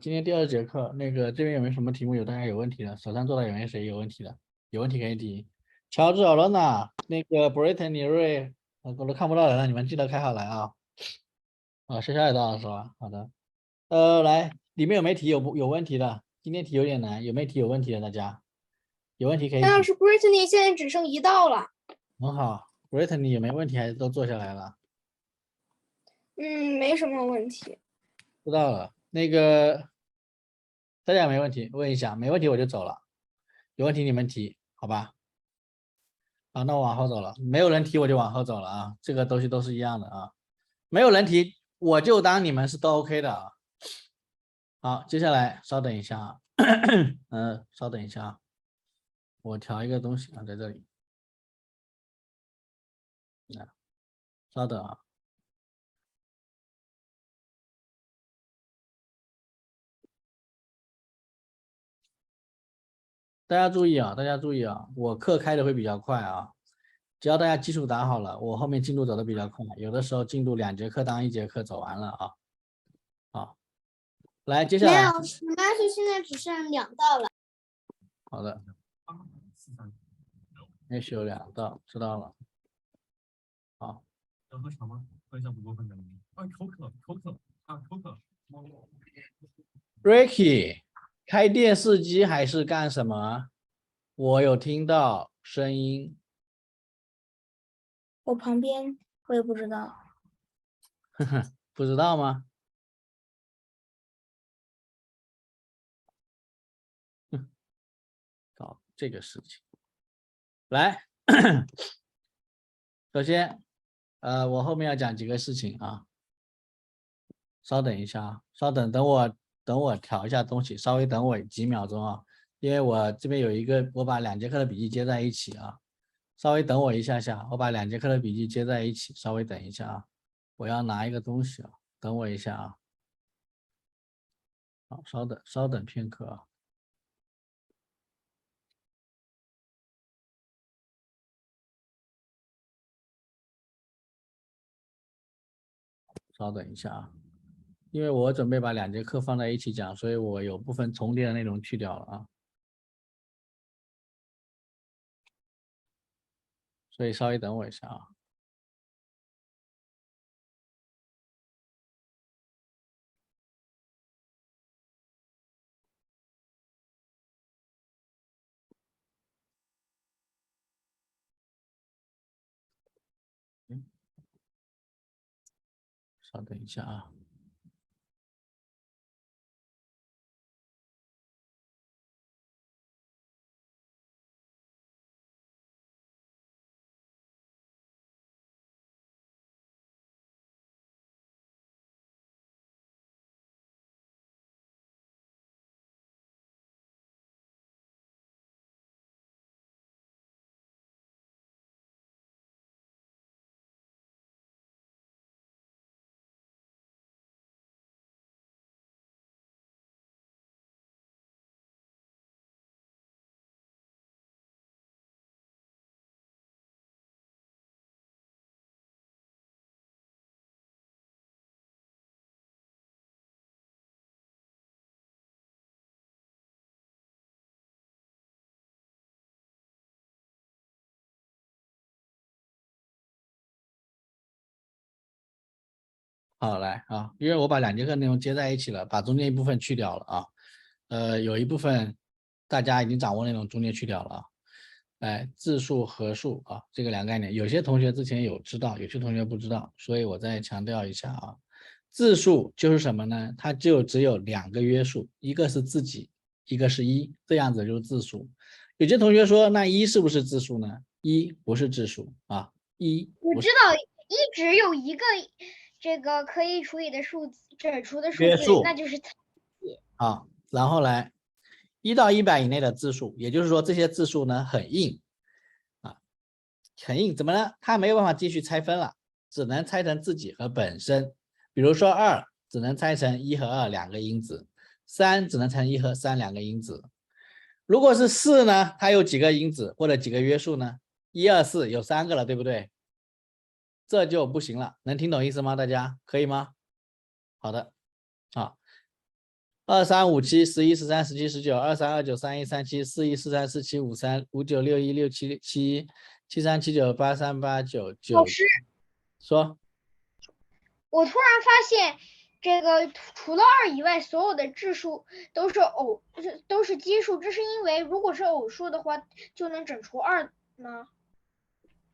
今天第2节课，这边有没有什么题目有大家有问题的？手上做的有没有谁有问题的？有问题可以提。乔治、奥罗娜、Brittany、瑞，我都看不到人了，你们记得开好来啊。潇潇也到了是吧？好的。来，里面有没题有问题的？今天题有点难，有没题有问题的？大家有问题可以提。那要是 Brittany 现在只剩1道了。很好，Brittany 有没问题还是都做下来了？没什么问题。知道了。大家有没问题？问一下，没问题我就走了。有问题你们提，好吧？好，那我往后走了。没有人提我就往后走了啊，这个东西都是一样的啊。没有人提，我就当你们是都 OK 的啊。好，接下来稍等一下啊，稍等一下啊，我调一个东西啊，在这里。稍等啊。大家注意啊，大家注意啊，我课开的会比较快啊，只要大家基础打好了，我后面进度走的比较快，有的时候进度2节课当1节课走完了啊。好，来接下来。没有，应该是现在只剩2道了。好的，也许有2道，知道了。好。要喝茶吗？喝一下不过分的。口渴，口渴啊，口渴。Ricky，开电视机还是干什么？我有听到声音。我旁边，我也不知道。不知道吗？搞这个事情。来，首先，我后面要讲几个事情啊。稍等一下啊，等我调一下东西，稍微等我几秒钟啊，因为我这边有一个，我把2节课的笔记接在一起啊，稍微等我一下下，我把2节课的笔记接在一起，稍微等一下啊，我要拿一个东西啊，等我一下啊。好，稍等片刻啊。稍等一下啊，因为我准备把2节课放在一起讲，所以我有部分重叠的内容去掉了啊，所以稍微等我一下啊。稍等一下啊。好，来啊，因为我把2节课内容接在一起了，把中间一部分去掉了啊。有一部分大家已经掌握内容，中间去掉了啊。来，质数、合数啊，这个2个概念，有些同学之前有知道，有些同学不知道，所以我再强调一下啊。质数就是什么呢？它就只有2个约数，一个是自己，一个是1，这样子就是质数。有些同学说，那1是不是质数呢？1不是质数啊，1我知道1只有一个这个可以除以的数字，整除的数字，约数那就是啊。然后来1到100以内的质数，也就是说这些质数呢很硬啊，很硬，怎么呢？它没有办法继续拆分了，只能拆成自己和本身。比如说2只能拆成1和2两个因子，3只能拆成1和3两个因子。如果是4呢，它有几个因子或者几个约数呢？1、2、4有3个了，对不对？这就不行了，能听懂意思吗？大家可以吗？好的，好。2357、11、13、17、19、23、29、31、37、41、43、47、53、59、61、67、71、73、79、83、89、老9。师，说，我突然发现，这个除了2以外，所有的质数都是奇数，这是因为如果是偶数的话，就能整除2吗？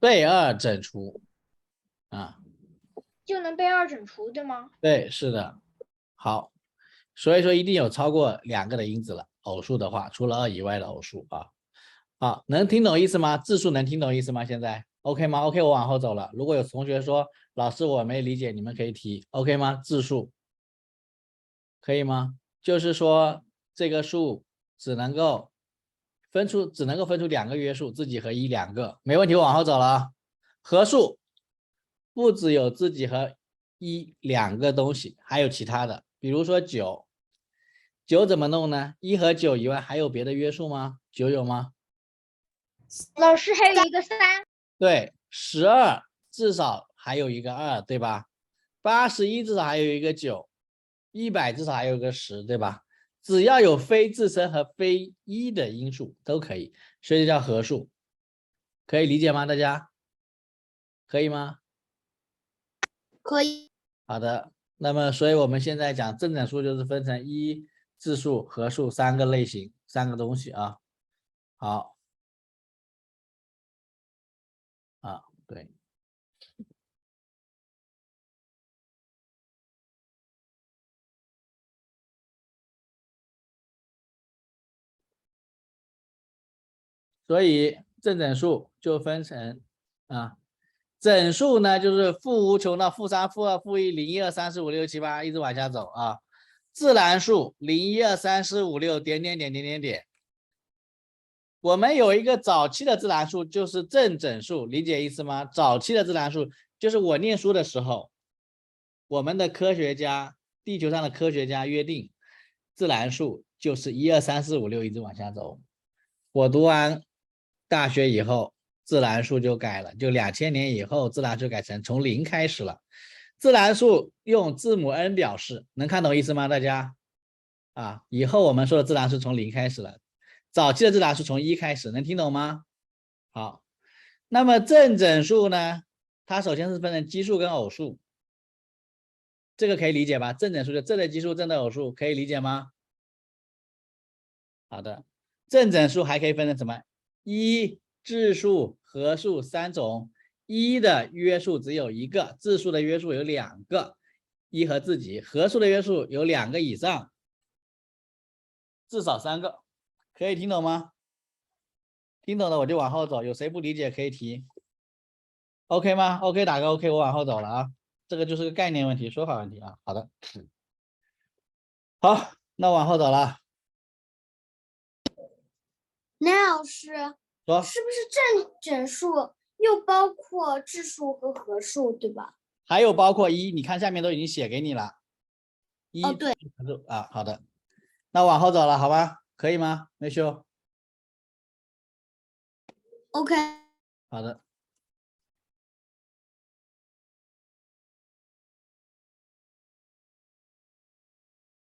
被2整除啊，就能被2整除，对吗？对，是的。好，所以说一定有超过2个的因子了，偶数的话，除了2以外的偶数啊。好，能听懂意思吗？质数能听懂意思吗？现在 OK 吗 ？OK，我往后走了。如果有同学说老师我没理解，你们可以提 OK 吗？质数可以吗？就是说这个数只能够分出2个约数，自己和一2个，没问题。我往后走了啊。合数不只有自己和一2个东西，还有其他的，比如说9怎么弄呢？1和9以外还有别的约数吗？9有吗？老师还有一个3，对，12至少还有一个2，对吧？81至少还有一个9， 100至少还有个10，对吧？只要有非自身和非一的因数都可以，所以叫合数，可以理解吗？大家可以吗？可以。好的，那么所以我们现在讲正整数就是分成质数、合数3个类型，3个东西啊。好，对。所以正整数就分成整数呢就是负无穷到负3、负2、负1、0、1、2、3、4、5、6、7、8一直往下走啊。自然数0、1、2、3、4、5、6点点点点点点。我们有一个早期的自然数就是正整数，理解意思吗？早期的自然数就是我念书的时候，我们的科学家，地球上的科学家约定，自然数就是1、2、3、4、5、6一直往下走。我读完大学以后，自然数就改了，就2000年以后，自然数改成从0开始了。自然数用字母 n 表示，能看懂意思吗？大家以后我们说的自然数从0开始了，早期的自然数从1开始，能听懂吗？好，那么正整数呢？它首先是分成奇数跟偶数，这个可以理解吧？正整数就正的奇数，正的偶数，可以理解吗？好的，正整数还可以分成什么？质数、合数3种。的约数只有1个，质数的约数有2个，和自己；合数的约数有2个以上，至少3个。可以听懂吗？听懂的我就往后走，有谁不理解可以提。OK 吗 ？OK 打个 OK，我往后走了啊。这个就是个概念问题，说法问题啊。好的，好，那往后走了。南老师，说是不是正整数又包括质数和合数，对吧？还有包括你看下面都已经写给你了。哦，对好的，那往后走了，好吧？可以吗？没修。 ，OK。好的。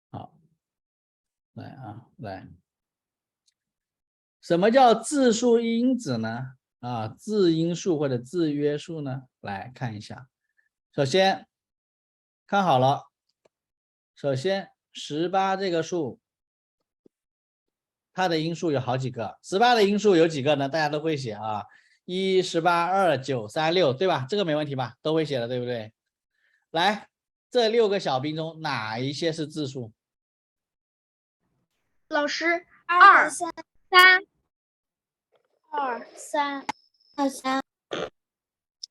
好，来，什么叫自数因子呢？自因数或者自约数呢？来看一下，首先看好了，首先18这个数，它的因数有好几个，18的因数有几个呢？大家都会写啊，1、18、2、9、3、6，对吧？这个没问题吧？都会写的，对不对？来，这6个小兵中哪一些是质数？老师2、3、2、3、2、3。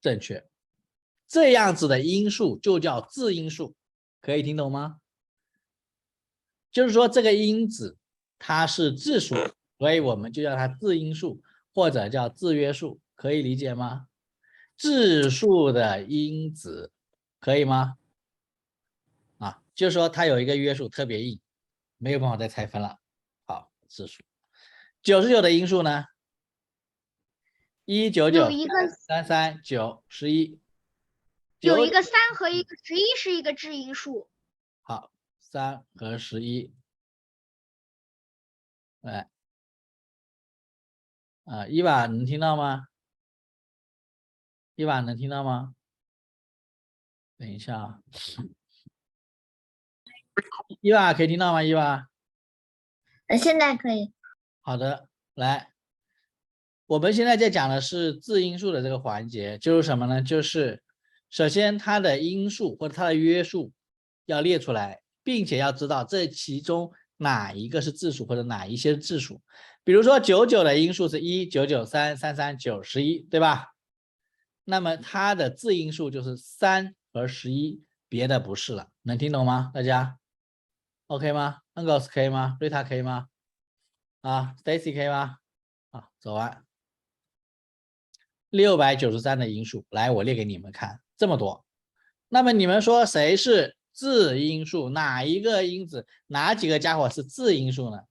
正确。这样子的因数就叫自因数，可以听懂吗？就是说这个因子它是质数，所以我们就叫它自因数或者叫自约数，可以理解吗？质数的因子可以吗？就是说它有一个约数特别硬，没有办法再拆分了。好，质数。99的因数呢？1、99、有一个33、9、11。有一个3和一个11是一个质因数。好，3和11来，伊娃能听到吗？伊娃能听到吗？等一下啊，伊娃可以听到吗？伊娃，现在可以。好的，来，我们现在在讲的是字音数的这个环节，就是什么呢？就是首先它的因数或者它的约数要列出来，并且要知道这其中哪一个是质数或者哪一些是质数。比如说99的因数是1、99、3、33、9、11，对吧？那么它的字音数就是3和11，别的不是了，能听懂吗？大家 OK 吗 ？Angus 可以吗？瑞塔可以吗？Stacy 可以吗？走完。693的因数，来，我列给你们看，这么多。那么你们说谁是字音数？哪一个因子？哪几个家伙是字音数呢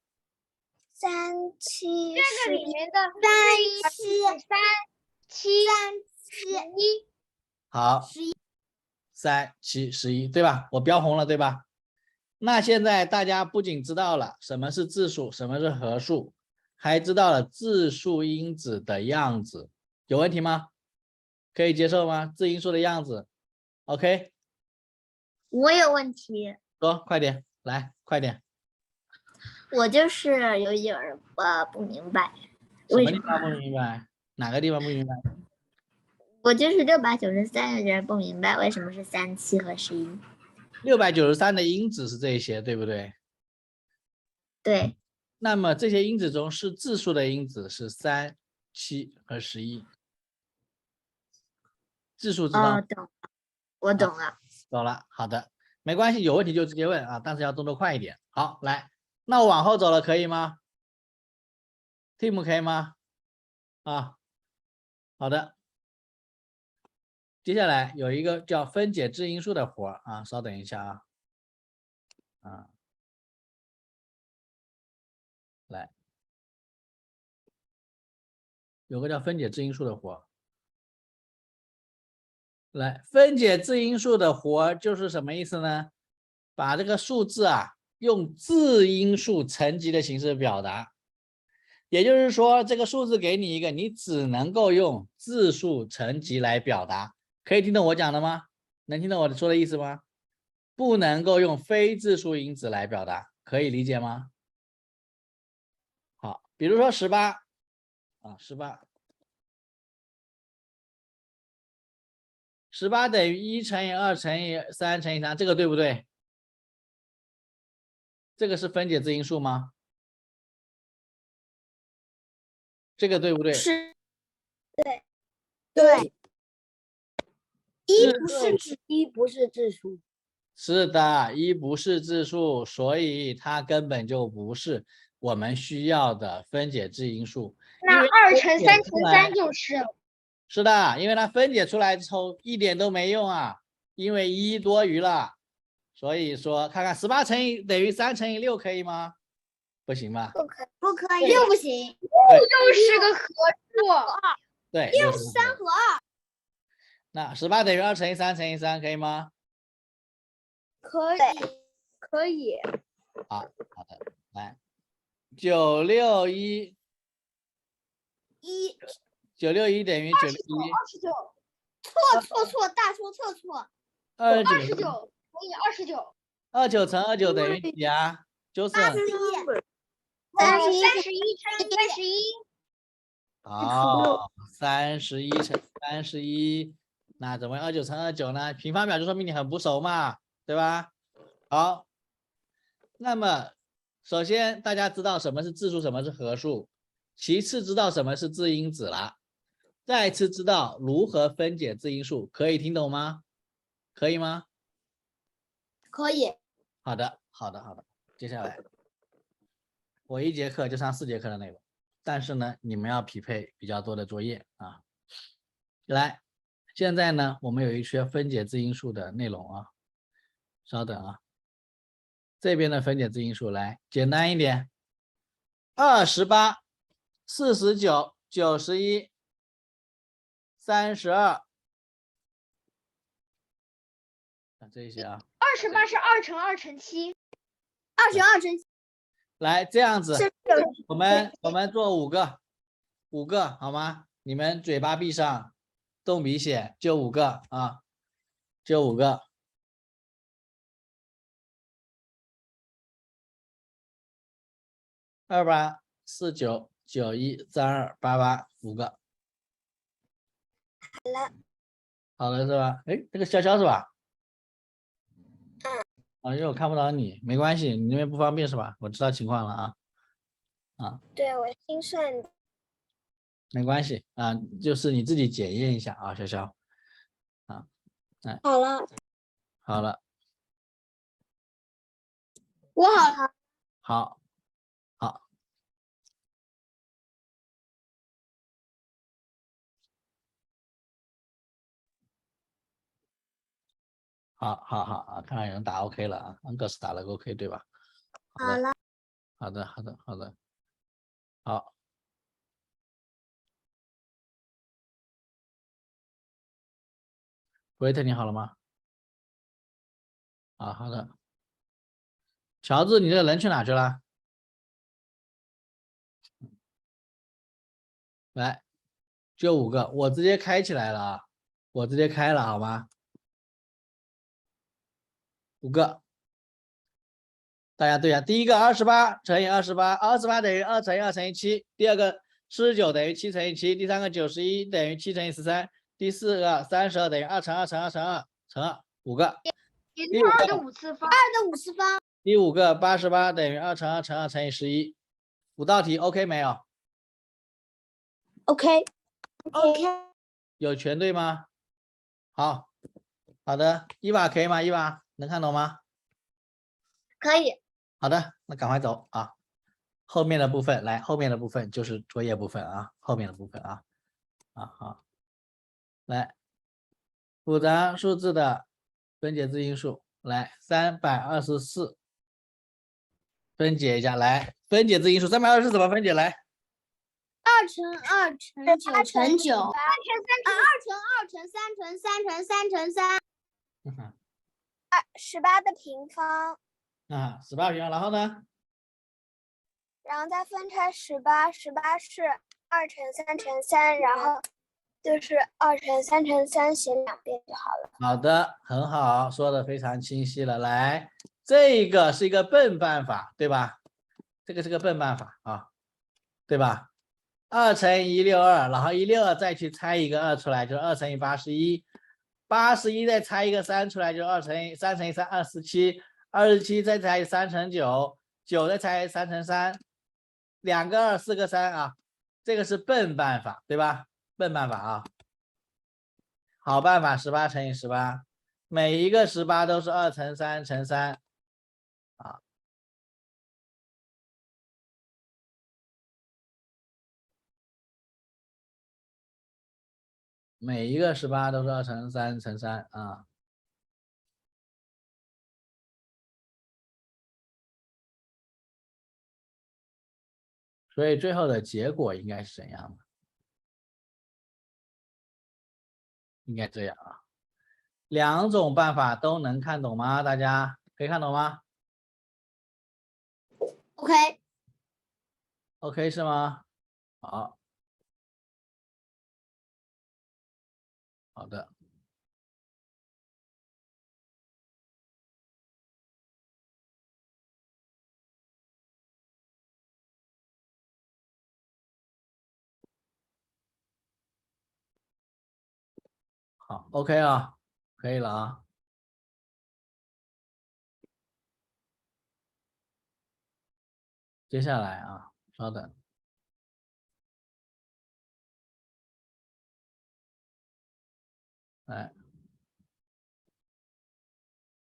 3、7、这个里面的3、7、 11，好，3、7、11，对吧？我标红了，对吧？那现在大家不仅知道了什么是质数，什么是合数，还知道了质数因子的样子，有问题吗？可以接受吗？字音数的样子 ，OK？我有问题，说，快点，来，快点。我就是有点不明白，什为什么？么地方不明白？哪个地方不明白？我就是693有点不明白，为什么是3、7和11？ 693的因子是这些，对不对？对，那么这些因子中是质数的因子是3、7和11。质数知道？懂了，我懂了。懂了，好的，没关系，有问题就直接问啊，但是要动作快一点。好，来，那我往后走了，可以吗 ？Tim 可以吗？好的。接下来有一个叫分解质因数的活啊，稍等一下来，有个叫分解质因数的活。来，分解质因数的活就是什么意思呢？把这个数字用质因数乘积的形式表达，也就是说，这个数字给你一个，你只能够用质数乘积来表达。可以听懂我讲的吗？能听懂我说的意思吗？不能够用非质数因子来表达，可以理解吗？好，比如说1818等于1乘以2乘以3乘以3，这个对不对？这个是分解质因数吗？这个对不对？是，对，一不是质数。是的，一不是质数，所以它根本就不是我们需要的分解质因数。那2乘3乘3就是。是的，因为它分解出来之后一点都没用因为1多余了。所以说，看看18乘以等于3乘以6可以吗？不行吧？不可以，6不行，又是个合数。对6是3和2。那18等于2乘以3乘以3可以吗？可以，可以。好的，来961等于961。错，大错特错。 29乘以29。29乘29等于几啊？Joseph 31乘31。好，31乘31，那怎么29乘29呢？平方表就说明你很不熟嘛，对吧？好，那么首先大家知道什么是质数，什么是合数，其次知道什么是质因子了，再次知道如何分解质因数，可以听懂吗？可以吗？可以。好的，接下来我1节课就上4节课的内容，但是呢，你们要匹配比较多的作业来，现在呢，我们有一些分解质因数的内容稍等这边的分解质因数来简单一点，28、49、91、32，这些28是2乘2乘7。2乘2乘7。来这样子，是我们做五个好吗？你们嘴巴闭上，动笔写，就5个啊，就5个。2849913288，5个。好了。好了是吧？哎，这个潇潇是吧？嗯。啊，因为我看不到你，没关系，你那边不方便是吧？我知道情况了啊。啊，对，我心算的。没关系啊，就是你自己检验一下啊，潇潇。啊，哎，好了，好了，我好了。好，好，好啊，看看有人打 OK 了啊，安格斯打了个 OK 对吧？好的，好了。好的，好的，好的，好。维特你好了吗？啊，好的。乔治，你这个人去哪去了？来，就5个，我直接开起来了啊，我直接开了好吗？5个，大家对啊，第一个28乘以28等于2乘以2乘以7，第二个49等于7乘以7，第三个91等于7乘以13，第四个32等于2乘2乘2乘2乘2，5个。也就是2的5次方。2的5次方。第5个88等于2乘2乘2乘以11，5道题 OK 没有 OK。有全对吗？好，好的，伊娃可以吗？伊娃能看懂吗？可以。好的，那赶快走啊！后面的部分来，后面的部分就是作业部分啊，后面的部分啊，好，来，复杂数字的分解质因数，来324，分解一下，来分解质因数324怎么分解？来2乘2乘9乘9。2乘2乘3乘3乘3乘3。18的平方。啊，18平方，然后呢？然后再分拆18是2乘3乘3，然后就是2乘3乘3，写2遍就好了。好的，很好，说的非常清晰了。来，这个是一个笨办法，对吧？这个是个笨办法啊，对吧？2乘以162，然后162再去拆一个2出来，就是2乘以81，81再拆一个3出来，就是3乘以3，27，27再拆3乘9，9再拆3乘3，2个2，4个3啊，这个是笨办法，对吧？笨办法啊。好办法，18乘以18，每一个18都是2乘3乘3啊。每一个18都是2乘3乘3啊。所以最后的结果应该是怎样的？应该这样啊。2种办法都能看懂吗？大家可以看懂吗 OK。 ？OK 是吗？好，好的。好 ，OK 啊，可以了啊。接下来啊，稍等，来，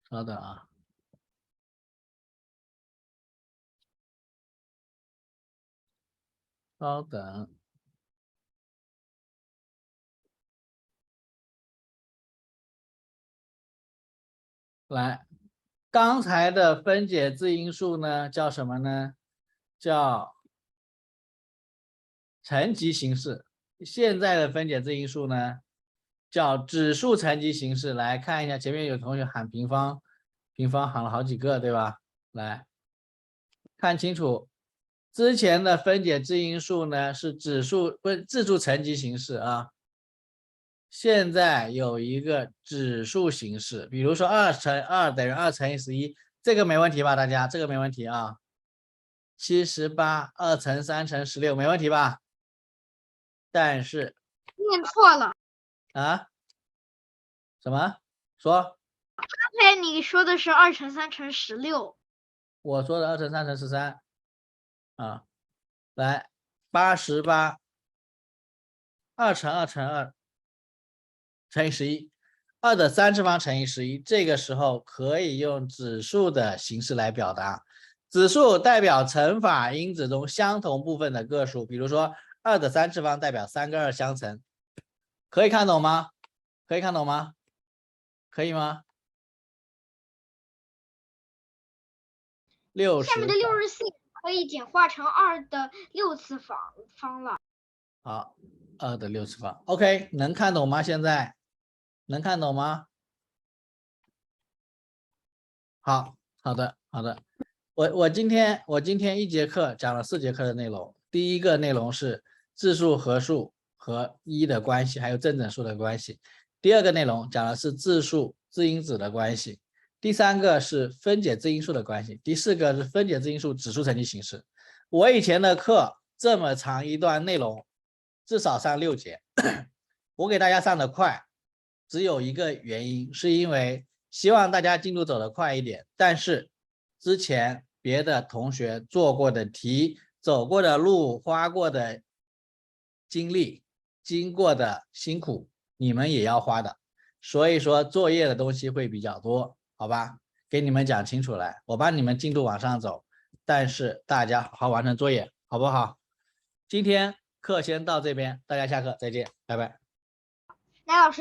稍等啊，稍等。来，刚才的分解质因数呢，叫什么呢？叫乘积形式。现在的分解质因数呢，叫指数乘积形式。来看一下，前面有同学喊平方，平方喊了好几个，对吧？来看清楚，之前的分解质因数呢是指数不是自数乘积形式啊，现在有一个指数形式，比如说2乘2等于2乘以11，这个没问题吧？大家这个没问题啊。78 2乘3乘16没问题吧？但是念错了，啊，什么？说刚才你说的是2乘3乘16。我说的2乘3乘13啊，来88 2乘2乘2乘以11，2的3次方乘以11，这个时候可以用指数的形式来表达。指数代表乘法因子中相同部分的个数，比如说2的3次方代表3跟2相乘，可以看懂吗？可以看懂吗？可以吗？60下面的64可以简化成2的6次方了。好，2的6次方 ，OK， 能看懂吗？现在能看懂吗？好的。我今天一节课讲了4节课的内容，第一个内容是质数、合数和一的关系，还有正整数的关系。第二个内容讲的是质数、质因子的关系。第三个是分解质因数的关系。第四个是分解质因数指数乘积形式。我以前的课这么长一段内容，至少上6节，我给大家上的快，只有一个原因，是因为希望大家进度走得快一点，但是之前别的同学做过的题、走过的路、花过的经历、经过的辛苦，你们也要花的，所以说作业的东西会比较多，好吧？给你们讲清楚来，我帮你们进度往上走，但是大家好好完成作业，好不好？今天课先到这边，大家下课再见，拜拜。来，老师。